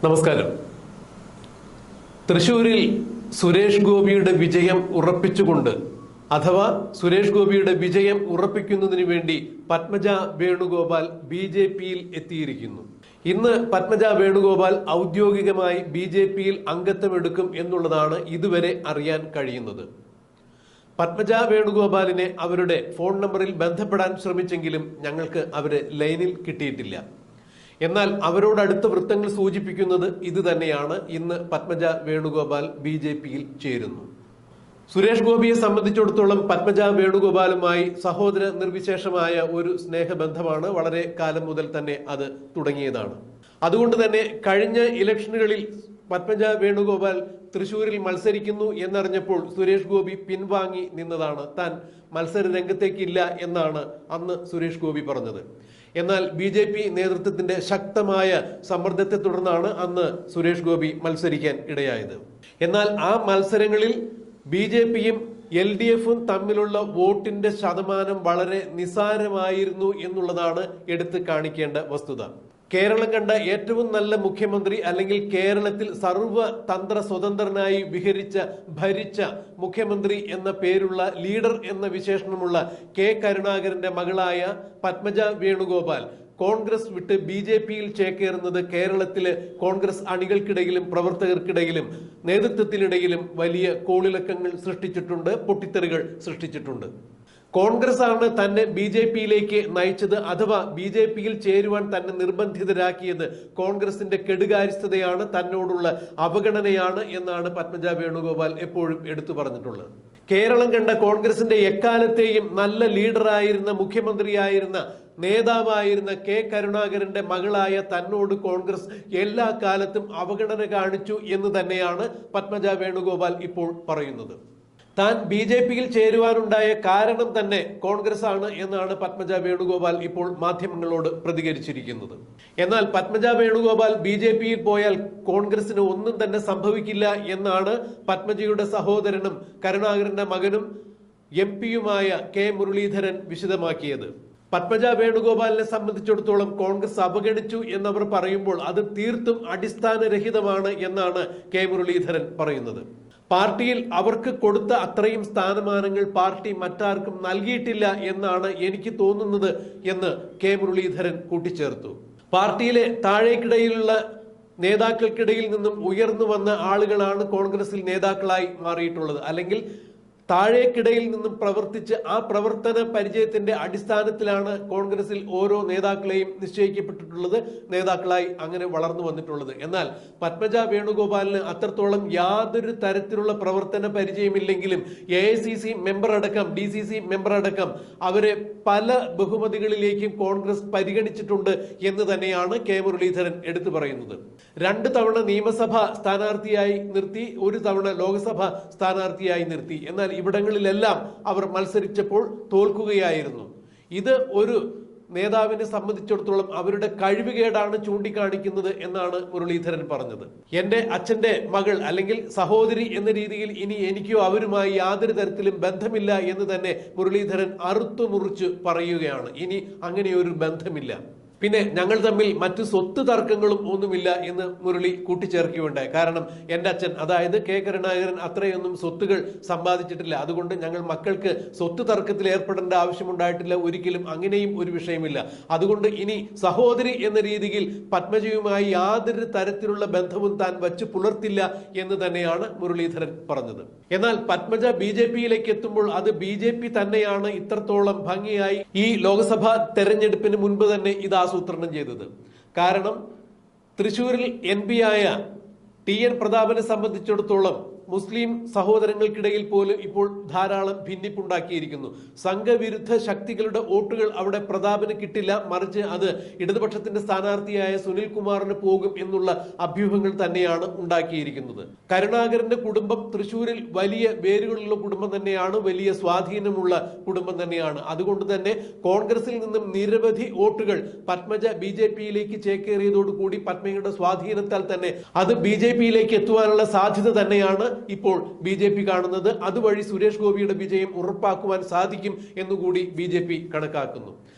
നമസ്കാരം. തൃശൂരിൽ സുരേഷ് ഗോപിയുടെ വിജയം ഉറപ്പിച്ചുകൊണ്ട് അഥവാ സുരേഷ് ഗോപിയുടെ വിജയം ഉറപ്പിക്കുന്നതിന് വേണ്ടി പത്മജ വേണുഗോപാൽ ബി.ജെ.പിയിൽ എത്തിയിരിക്കുന്നു. ഇന്ന് പത്മജ വേണുഗോപാൽ ഔദ്യോഗികമായി ബി.ജെ.പിയിൽ അംഗത്വമെടുക്കും എന്നുള്ളതാണ് ഇതുവരെ അറിയാൻ കഴിയുന്നത്. പത്മജ വേണുഗോപാലിനെ അവരുടെ ഫോൺ നമ്പറിൽ ബന്ധപ്പെടാൻ ശ്രമിച്ചെങ്കിലും ഞങ്ങൾക്ക് അവരെ ലൈനിൽ കിട്ടിയിട്ടില്ല. എന്നാൽ അവരോട് അടുത്ത വൃത്തങ്ങൾ സൂചിപ്പിക്കുന്നത് ഇത് തന്നെയാണ്. ഇന്ന് പത്മജ വേണുഗോപാൽ ബി.ജെ.പിയിൽ ചേരുന്നു. സുരേഷ് ഗോപിയെ സംബന്ധിച്ചിടത്തോളം പത്മജ വേണുഗോപാലുമായി സഹോദര നിർവിശേഷമായ ഒരു സ്നേഹബന്ധമാണ്. വളരെ കാലം മുതൽ തന്നെ അത് തുടങ്ങിയതാണ്. അതുകൊണ്ട് തന്നെ കഴിഞ്ഞ ഇലക്ഷനുകളിൽ പത്മജ വേണുഗോപാൽ തൃശൂരിൽ മത്സരിക്കുന്നു എന്നറിഞ്ഞപ്പോൾ സുരേഷ് ഗോപി പിൻവാങ്ങി നിന്നതാണ്. താൻ മത്സര രംഗത്തേക്കില്ല എന്നാണ് അന്ന് സുരേഷ് ഗോപി പറഞ്ഞത്. എന്നാൽ ബി.ജെ.പി നേതൃത്വത്തിന്റെ ശക്തമായ സമ്മർദ്ദത്തെ തുടർന്നാണ് അന്ന് സുരേഷ് ഗോപി മത്സരിക്കാൻ ഇടയായത്. എന്നാൽ ആ മത്സരങ്ങളിൽ ബി.ജെ.പിയും എൽ.ഡി.എഫും തമ്മിലുള്ള വോട്ടിന്റെ ശതമാനം വളരെ നിസ്സാരമായിരുന്നു എന്നുള്ളതാണ് എടുത്തു കാണിക്കേണ്ട വസ്തുത. കേരളം കണ്ട ഏറ്റവും നല്ല മുഖ്യമന്ത്രി അല്ലെങ്കിൽ കേരളത്തിൽ സർവതന്ത്ര സ്വതന്ത്രനായി ഭരിച്ച മുഖ്യമന്ത്രി എന്ന പേരുള്ള ലീഡർ എന്ന വിശേഷണമുള്ള കെ കരുണാകരന്റെ മകളായ പത്മജ വേണുഗോപാൽ കോൺഗ്രസ് വിട്ട് ബി.ജെ.പിയിൽ ചേക്കേറുന്നത് കേരളത്തിലെ കോൺഗ്രസ് അണികൾക്കിടയിലും പ്രവർത്തകർക്കിടയിലും നേതൃത്വത്തിനിടയിലും വലിയ കോളിളക്കങ്ങൾ സൃഷ്ടിച്ചിട്ടുണ്ട്, പൊട്ടിത്തെറികൾ സൃഷ്ടിച്ചിട്ടുണ്ട്. കോൺഗ്രസ് ആണ് തന്നെ ബി.ജെ.പിയിലേക്ക് നയിച്ചത് അഥവാ ബി.ജെ.പിയിൽ ചേരുവാൻ തന്നെ നിർബന്ധിതരാക്കിയത് കോൺഗ്രസിന്റെ കെടുകാര്യസ്ഥതയാണ്, തന്നോടുള്ള അവഗണനയാണ് എന്നാണ് പത്മജ വേണുഗോപാൽ എപ്പോഴും എടുത്തു പറഞ്ഞിട്ടുള്ളത്. കേരളം കണ്ട കോൺഗ്രസിന്റെ എക്കാലത്തെയും നല്ല ലീഡറായിരുന്ന, മുഖ്യമന്ത്രിയായിരുന്ന, നേതാവായിരുന്ന കെ കരുണാകരന്റെ മകളായ തന്നോട് കോൺഗ്രസ് എല്ലാ കാലത്തും അവഗണന കാണിച്ചു എന്ന് തന്നെയാണ് പത്മജ വേണുഗോപാൽ ഇപ്പോൾ പറയുന്നത്. താൻ ബി.ജെ.പിയിൽ ചേരുവാനുണ്ടായ കാരണം തന്നെ കോൺഗ്രസ് ആണ് എന്നാണ് പത്മജ വേണുഗോപാൽ ഇപ്പോൾ മാധ്യമങ്ങളോട് പ്രതികരിച്ചിരിക്കുന്നത്. എന്നാൽ പത്മജ വേണുഗോപാൽ ബി.ജെ.പിയിൽ പോയാൽ കോൺഗ്രസിന് ഒന്നും തന്നെ സംഭവിക്കില്ല എന്നാണ് പത്മജയുടെ സഹോദരനും കരുണാകരന്റെ മകനും എം.പിയുമായ കെ മുരളീധരൻ വിശദമാക്കിയത്. പത്മജ വേണുഗോപാലിനെ സംബന്ധിച്ചിടത്തോളം കോൺഗ്രസ് അവഗണിച്ചു എന്നവർ പറയുമ്പോൾ അത് തീർത്തും അടിസ്ഥാനരഹിതമാണ് എന്നാണ് കെ മുരളീധരൻ പറയുന്നത്. പാർട്ടിയിൽ അവർക്ക് കൊടുത്ത അത്രയും സ്ഥാനമാനങ്ങൾ പാർട്ടി മറ്റാർക്കും നൽകിയിട്ടില്ല എന്നാണ് എനിക്ക് തോന്നുന്നത് എന്ന് കെ മുരളീധരൻ കൂട്ടിച്ചേർത്തു. പാർട്ടിയിലെ താഴേക്കിടയിലുള്ള നേതാക്കൾക്കിടയിൽ നിന്നും ഉയർന്നു വന്ന ആളുകളാണ് കോൺഗ്രസിൽ നേതാക്കളായി മാറിയിട്ടുള്ളത്. അല്ലെങ്കിൽ താഴേക്കിടയിൽ നിന്നും പ്രവർത്തിച്ച് ആ പ്രവർത്തന പരിചയത്തിന്റെ അടിസ്ഥാനത്തിലാണ് കോൺഗ്രസിൽ ഓരോ നേതാക്കളെയും നിശ്ചയിക്കപ്പെട്ടിട്ടുള്ളത്, നേതാക്കളായി അങ്ങനെ വളർന്നു വന്നിട്ടുള്ളത്. എന്നാൽ പത്മജ വേണുഗോപാലിന് അത്രത്തോളം യാതൊരു തരത്തിലുള്ള പ്രവർത്തന പരിചയമില്ലെങ്കിലും AICC മെമ്പർ അടക്കം DCC മെമ്പർ അടക്കം അവരെ പല ബഹുമതികളിലേക്കും കോൺഗ്രസ് പരിഗണിച്ചിട്ടുണ്ട് എന്ന് തന്നെയാണ് കെ മുരളീധരൻ എടുത്തു പറയുന്നത്. 2 തവണ നിയമസഭ സ്ഥാനാർത്ഥിയായി നിർത്തി, 1 തവണ ലോക്സഭ സ്ഥാനാർത്ഥിയായി നിർത്തി. എന്നാൽ ഇവിടങ്ങളിലെല്ലാം അവർ മത്സരിച്ചപ്പോൾ തോൽക്കുകയായിരുന്നു. ഇത് ഒരു നേതാവിനെ സംബന്ധിച്ചിടത്തോളം അവരുടെ കഴിവുകേടാണ് ചൂണ്ടിക്കാണിക്കുന്നത് എന്നാണ് മുരളീധരൻ പറഞ്ഞത്. എന്റെ അച്ഛന്റെ മകൾ അല്ലെങ്കിൽ സഹോദരി എന്ന രീതിയിൽ ഇനി എനിക്കോ അവരുമായി യാതൊരു തരത്തിലും ബന്ധമില്ല എന്ന് തന്നെ മുരളീധരൻ അറുത്തു മുറിച്ച് പറയുകയാണ്. ഇനി അങ്ങനെയൊരു ബന്ധമില്ല. പിന്നെ ഞങ്ങൾ തമ്മിൽ മറ്റു സ്വത്ത് തർക്കങ്ങളും ഒന്നുമില്ല എന്ന് മുരളി കൂട്ടിച്ചേർക്കുകയുണ്ടായി. കാരണം എൻ്റെ അച്ഛൻ, അതായത് കെ കരുണാകരൻ, അത്രയൊന്നും സ്വത്തുകൾ സമ്പാദിച്ചിട്ടില്ല. അതുകൊണ്ട് ഞങ്ങൾ മക്കൾക്ക് സ്വത്ത് തർക്കത്തിൽ ഏർപ്പെടേണ്ട ആവശ്യമുണ്ടായിട്ടില്ല. ഒരിക്കലും അങ്ങനെയും ഒരു വിഷയമില്ല. അതുകൊണ്ട് ഇനി സഹോദരി എന്ന രീതിയിൽ പത്മജയുമായി യാതൊരു തരത്തിലുള്ള ബന്ധവും താൻ വച്ചു പുലർത്തില്ല എന്ന് തന്നെയാണ് മുരളീധരൻ പറഞ്ഞത്. എന്നാൽ പത്മജ ബി.ജെ.പിയിലേക്ക് എത്തുമ്പോൾ അത് ബി.ജെ.പി തന്നെയാണ് ഇത്രത്തോളം ഭംഗിയായി ഈ ലോക്സഭാ തെരഞ്ഞെടുപ്പിന് മുൻപ് തന്നെ ഇത് ആസൂത്രണം ചെയ്തത്. കാരണം തൃശൂരിൽ MP ആയ TN പ്രതാപനെ സംബന്ധിച്ചിടത്തോളം മുസ്ലിം സഹോദരങ്ങൾക്കിടയിൽ പോലും ഇപ്പോൾ ധാരാളം ഭിന്നിപ്പുണ്ടാക്കിയിരിക്കുന്നു. സംഘവിരുദ്ധ ശക്തികളുടെ വോട്ടുകൾ അവിടെ പ്രതാപന് കിട്ടില്ല, മറിച്ച് അത് ഇടതുപക്ഷത്തിന്റെ സ്ഥാനാർത്ഥിയായ സുനിൽ കുമാറിന് പോകും എന്നുള്ള അഭ്യൂഹങ്ങൾ തന്നെയാണ് ഉണ്ടാക്കിയിരിക്കുന്നത്. കരുണാകരന്റെ കുടുംബം തൃശൂരിൽ വലിയ വേരുകളുള്ള കുടുംബം തന്നെയാണ്, വലിയ സ്വാധീനമുള്ള കുടുംബം തന്നെയാണ്. അതുകൊണ്ട് തന്നെ കോൺഗ്രസിൽ നിന്നും നിരവധി വോട്ടുകൾ പത്മജ ബി.ജെ.പിയിലേക്ക് ചേക്കേറിയതോടുകൂടി പത്മയുടെ സ്വാധീനത്താൽ തന്നെ അത് ബി.ജെ.പിയിലേക്ക് എത്തുവാനുള്ള സാധ്യത തന്നെയാണ് ഇപ്പോൾ ബി.ജെ.പി കാണുന്നത്. അതുവഴി സുരേഷ് ഗോപിയുടെ വിജയം ഉറപ്പാക്കുവാൻ സാധിക്കും എന്നുകൂടി ബി.ജെ.പി കണക്കാക്കുന്നു.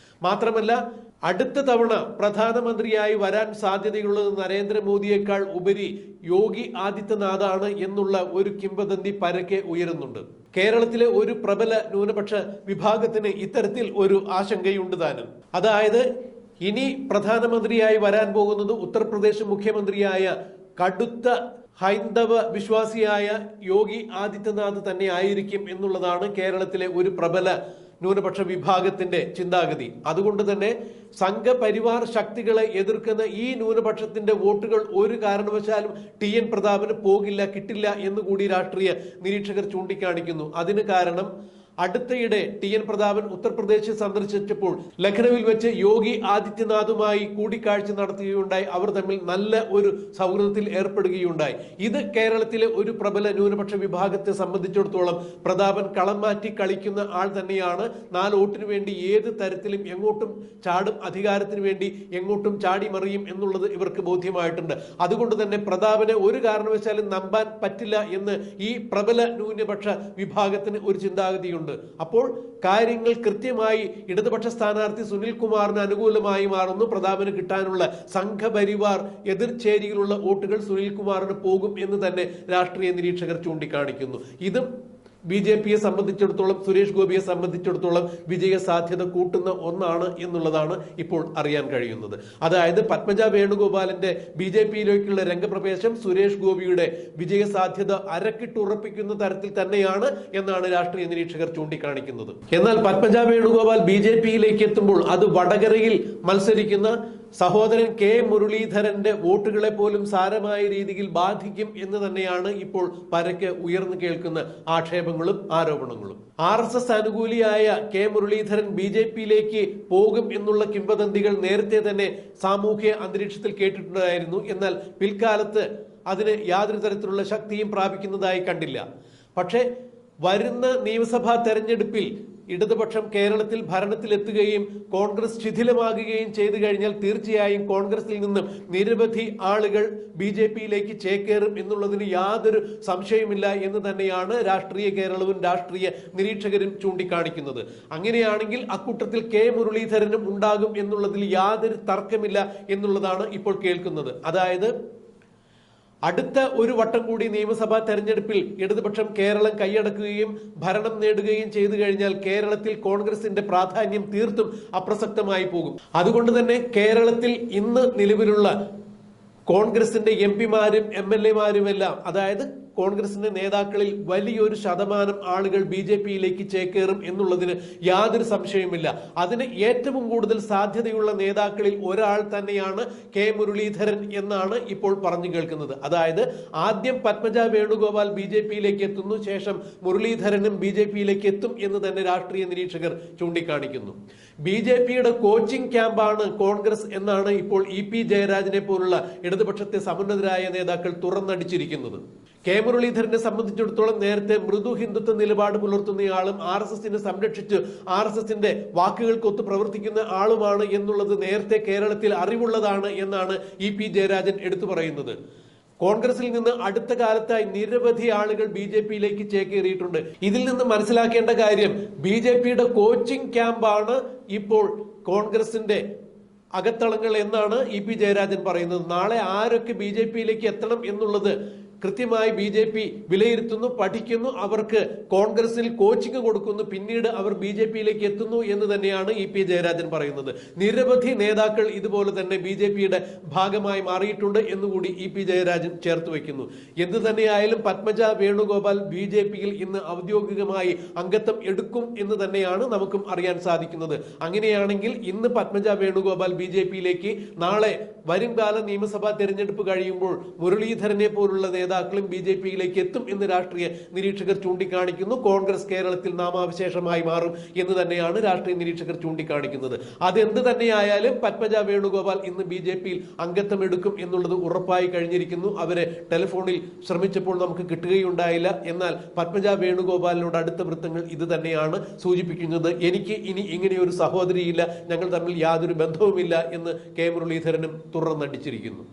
മാത്രമല്ല അടുത്ത തവണ പ്രധാനമന്ത്രിയായി വരാൻ സാധ്യതയുള്ളത് നരേന്ദ്രമോദിയേക്കാൾ ഉപരി യോഗി ആദിത്യനാഥാണ് എന്നുള്ള ഒരു കിംവദന്തി പരക്കെ ഉയരുന്നുണ്ട്. കേരളത്തിലെ ഒരു പ്രബല ന്യൂനപക്ഷ വിഭാഗത്തിന് ഇത്തരത്തിൽ ഒരു ആശങ്കയുണ്ട് താനും. അതായത് ഇനി പ്രധാനമന്ത്രിയായി വരാൻ പോകുന്നത് ഉത്തർപ്രദേശ് മുഖ്യമന്ത്രിയായ കടുത്ത ഹൈന്ദവ വിശ്വാസിയായ യോഗി ആദിത്യനാഥ് തന്നെ ആയിരിക്കും എന്നുള്ളതാണ് കേരളത്തിലെ ഒരു പ്രബല ന്യൂനപക്ഷ വിഭാഗത്തിന്റെ ചിന്താഗതി. അതുകൊണ്ട് തന്നെ സംഘപരിവാർ ശക്തികളെ എതിർക്കുന്ന ഈ ന്യൂനപക്ഷത്തിന്റെ വോട്ടുകൾ ഒരു കാരണവശാലും TN പ്രതാപന് പോകില്ല, കിട്ടില്ല എന്നുകൂടി രാഷ്ട്രീയ നിരീക്ഷകർ ചൂണ്ടിക്കാണിക്കുന്നു. അതിന് കാരണം അടുത്തയിടെ TN പ്രതാപൻ ഉത്തർപ്രദേശ് സന്ദർശിച്ചപ്പോൾ ലഖ്നൌവിൽ വെച്ച് യോഗി ആദിത്യനാഥുമായി കൂടിക്കാഴ്ച നടത്തുകയുണ്ടായി. അവർ തമ്മിൽ നല്ല ഒരു സൗഹൃദത്തിൽ ഏർപ്പെടുകയുണ്ടായി. ഇത് കേരളത്തിലെ ഒരു പ്രബല ന്യൂനപക്ഷ വിഭാഗത്തെ സംബന്ധിച്ചിടത്തോളം പ്രതാപൻ കളം മാറ്റി കളിക്കുന്ന ആൾ തന്നെയാണ്. 4 വോട്ടിന് വേണ്ടി ഏത് തരത്തിലും എങ്ങോട്ടും ചാടും, അധികാരത്തിന് വേണ്ടി എങ്ങോട്ടും ചാടി മറിയും എന്നുള്ളത് ഇവർക്ക് ബോധ്യമായിട്ടുണ്ട്. അതുകൊണ്ട് തന്നെ പ്രതാപനെ ഒരു കാരണവശാലും നമ്പാൻ പറ്റില്ല എന്ന് ഈ പ്രബല ന്യൂനപക്ഷ വിഭാഗത്തിന് ഒരു ചിന്താഗതിയുണ്ട്. അപ്പോൾ കാര്യങ്ങൾ കൃത്യമായി ഇടതുപക്ഷ സ്ഥാനാർത്ഥി സുനിൽകുമാറിന് അനുകൂലമായി മാറുന്നു. പ്രതാപന് കിട്ടാനുള്ള സംഘപരിവാർ എതിർചേരിയിലുള്ള വോട്ടുകൾ സുനിൽകുമാറിന് പോകും എന്ന് തന്നെ രാഷ്ട്രീയ നിരീക്ഷകർ ചൂണ്ടിക്കാണിക്കുന്നു. ഇതും BJPയെ സംബന്ധിച്ചിടത്തോളം, സുരേഷ് ഗോപിയെ സംബന്ധിച്ചിടത്തോളം വിജയ സാധ്യത കൂട്ടുന്ന ഒന്നാണ് എന്നുള്ളതാണ് ഇപ്പോൾ അറിയാൻ കഴിയുന്നത്. അതായത് പത്മജ വേണുഗോപാലിന്റെ BJPയിലേക്കുള്ള രംഗപ്രവേശം സുരേഷ് ഗോപിയുടെ വിജയ സാധ്യത അരക്കിട്ടുറപ്പിക്കുന്ന തരത്തിൽ തന്നെയാണ് എന്നാണ് രാഷ്ട്രീയ നിരീക്ഷകർ ചൂണ്ടിക്കാണിക്കുന്നത്. എന്നാൽ പത്മജ വേണുഗോപാൽ BJPയിലേക്ക് എത്തുമ്പോൾ അത് വടകരയിൽ മത്സരിക്കുന്ന സഹോദരൻ K മുരളീധരന്റെ വോട്ടുകളെ പോലും സാരമായ രീതിയിൽ ബാധിക്കും എന്ന് തന്നെയാണ് ഇപ്പോൾ പരക്കെ ഉയർന്നു കേൾക്കുന്ന ആക്ഷേപങ്ങളും ആരോപണങ്ങളും. RSS അനുകൂലിയായ K മുരളീധരൻ BJPയിലേക്ക് പോകും എന്നുള്ള കിംവദന്തികൾ നേരത്തെ തന്നെ സാമൂഹ്യ അന്തരീക്ഷത്തിൽ കേട്ടിട്ടുണ്ടായിരുന്നു. എന്നാൽ പിൽക്കാലത്ത് അതിന് യാതൊരു തരത്തിലുള്ള ശക്തിയും പ്രാപിക്കുന്നതായി കണ്ടില്ല. പക്ഷേ വരുന്ന നിയമസഭാ തെരഞ്ഞെടുപ്പിൽ ഇടതുപക്ഷം കേരളത്തിൽ ഭരണത്തിലെത്തുകയും കോൺഗ്രസ് ശിഥിലമാകുകയും ചെയ്തു കഴിഞ്ഞാൽ തീർച്ചയായും കോൺഗ്രസിൽ നിന്നും നിരവധി ആളുകൾ BJPയിലേക്ക് ചേക്കേറും എന്നുള്ളതിന് യാതൊരു സംശയമില്ല എന്ന് തന്നെയാണ് രാഷ്ട്രീയ കേരളവും രാഷ്ട്രീയ നിരീക്ഷകരും ചൂണ്ടിക്കാണിക്കുന്നത്. അങ്ങനെയാണെങ്കിൽ അക്കൂട്ടത്തിൽ K മുരളീധരനും ഉണ്ടാകും എന്നുള്ളതിൽ യാതൊരു തർക്കമില്ല എന്നുള്ളതാണ് ഇപ്പോൾ കേൾക്കുന്നത്. അതായത് അടുത്ത ഒരു വട്ടം കൂടി നിയമസഭാ തെരഞ്ഞെടുപ്പിൽ ഇടതുപക്ഷം കേരളം കൈയടക്കുകയും ഭരണം നേടുകയും ചെയ്തു കഴിഞ്ഞാൽ കേരളത്തിൽ കോൺഗ്രസിന്റെ പ്രാധാന്യം തീർത്തും അപ്രസക്തമായി പോകും. അതുകൊണ്ട് തന്നെ കേരളത്തിൽ ഇന്ന് നിലവിലുള്ള കോൺഗ്രസിന്റെ MP മാരും MLA മാരുമെല്ലാം, അതായത് കോൺഗ്രസിന്റെ നേതാക്കളിൽ വലിയൊരു ശതമാനം ആളുകൾ BJPയിലേക്ക് ചേക്കേറും എന്നുള്ളതിന് യാതൊരു സംശയവുമില്ല. അതിന് ഏറ്റവും കൂടുതൽ സാധ്യതയുള്ള നേതാക്കളിൽ ഒരാൾ തന്നെയാണ് K മുരളീധരൻ എന്നാണ് ഇപ്പോൾ പറഞ്ഞു കേൾക്കുന്നത്. അതായത് ആദ്യം പത്മജ വേണുഗോപാൽ BJPയിലേക്ക് എത്തുന്നു, ശേഷം മുരളീധരനും BJPയിലേക്ക് എത്തും എന്ന് തന്നെ രാഷ്ട്രീയ നിരീക്ഷകർ ചൂണ്ടിക്കാണിക്കുന്നു. BJPയുടെ കോച്ചിങ് ക്യാമ്പാണ് കോൺഗ്രസ് എന്നാണ് ഇപ്പോൾ EP ജയരാജനെ പോലുള്ള ഇടതുപക്ഷത്തെ സമുന്നതരായ നേതാക്കൾ തുറന്നടിച്ചിരിക്കുന്നത്. K മുരളീധരനെ സംബന്ധിച്ചിടത്തോളം നേരത്തെ മൃദു ഹിന്ദുത്വ നിലപാട് പുലർത്തുന്നയാളും RSSനെ സംരക്ഷിച്ച് RSSന്റെ വാക്കുകൾക്കൊത്ത് പ്രവർത്തിക്കുന്ന ആളുമാണ് എന്നുള്ളത് നേരത്തെ കേരളത്തിൽ അറിവുള്ളതാണ് എന്നാണ് EP ജയരാജൻ എടുത്തു പറയുന്നത്. കോൺഗ്രസിൽ നിന്ന് അടുത്ത കാലത്തായി നിരവധി ആളുകൾ BJPയിലേക്ക് ചേക്കേറിയിട്ടുണ്ട്. ഇതിൽ നിന്ന് മനസ്സിലാക്കേണ്ട കാര്യം BJPയുടെ കോച്ചിങ് ക്യാമ്പാണ് ഇപ്പോൾ കോൺഗ്രസിന്റെ അകത്തളങ്ങൾ എന്നാണ് EP ജയരാജൻ പറയുന്നത്. നാളെ ആരൊക്കെ BJPയിലേക്ക് എത്തണം എന്നുള്ളത് കൃത്യമായി BJP വിലയിരുത്തുന്നു, പഠിക്കുന്നു, അവർക്ക് കോൺഗ്രസിൽ കോച്ചിങ് കൊടുക്കുന്നു, പിന്നീട് അവർ BJPയിലേക്ക് എത്തുന്നു എന്ന് തന്നെയാണ് EP ജയരാജൻ പറയുന്നത്. നിരവധി നേതാക്കൾ ഇതുപോലെ തന്നെ BJPയുടെ ഭാഗമായി മാറിയിട്ടുണ്ട് എന്നുകൂടി EP ജയരാജൻ ചേർത്ത് വയ്ക്കുന്നു. എന്തു തന്നെയായാലും പത്മജ വേണുഗോപാൽ BJPയിൽ ഇന്ന് ഔദ്യോഗികമായി അംഗത്വം എടുക്കും എന്ന് തന്നെയാണ് നമുക്കും അറിയാൻ സാധിക്കുന്നത്. അങ്ങനെയാണെങ്കിൽ ഇന്ന് പത്മജ വേണുഗോപാൽ BJPയിലേക്ക്, നാളെ വരുംകാല നിയമസഭാ തെരഞ്ഞെടുപ്പ് കഴിയുമ്പോൾ മുരളീധരനെ പോലുള്ള നേതാക്കളും BJPയിലേക്ക് എത്തും എന്ന് രാഷ്ട്രീയ നിരീക്ഷകർ ചൂണ്ടിക്കാണിക്കുന്നു. കോൺഗ്രസ് കേരളത്തിൽ നാമാവശേഷമായി മാറും എന്ന് തന്നെയാണ് രാഷ്ട്രീയ നിരീക്ഷകർ ചൂണ്ടിക്കാണിക്കുന്നത്. അതെന്ത് തന്നെയായാലും പത്മജ വേണുഗോപാൽ ഇന്ന് BJPയിൽ അംഗത്വം എടുക്കും എന്നുള്ളത് ഉറപ്പായി കഴിഞ്ഞിരിക്കുന്നു. അവരെ ടെലിഫോണിൽ ശ്രമിച്ചപ്പോൾ നമുക്ക് കിട്ടുകയുണ്ടായില്ല. എന്നാൽ പത്മജ വേണുഗോപാലിനോട് അടുത്ത വൃത്തങ്ങൾ ഇത് തന്നെയാണ് സൂചിപ്പിക്കുന്നത്. എനിക്ക് ഇനി ഇങ്ങനെയൊരു സഹോദരിയില്ല, ഞങ്ങൾ തമ്മിൽ യാതൊരു ബന്ധവുമില്ല എന്ന് K മുരളീധരനും തുറന്നടിച്ചിരിക്കുന്നു.